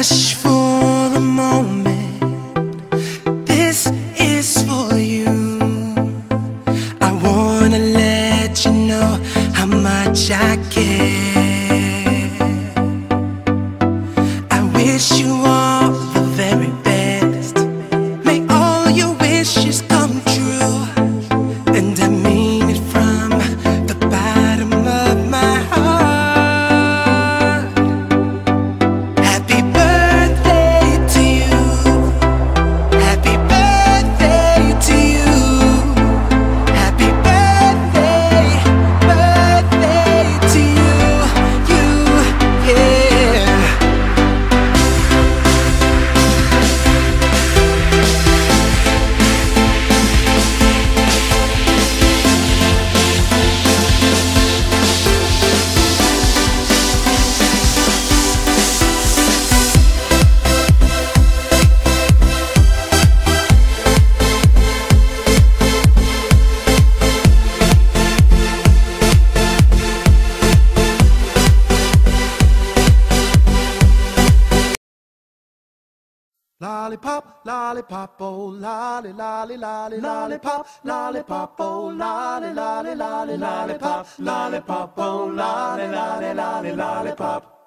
Hush for a moment, this is for you. I wanna let you know how much I care. I wish you all the very best. May all your wishes come true, and I mean it from the bottom of my heart. Happy birthday to you. Happy birthday to you. Happy birthday, birthday to you, yeah. Lollipop, lollipop, oh lolly, lolly, lolly, lollipop, lollipop, oh lolly, lolly, lolly, lollipop, lollipop, oh lolly, lolly, lolly, lollipop.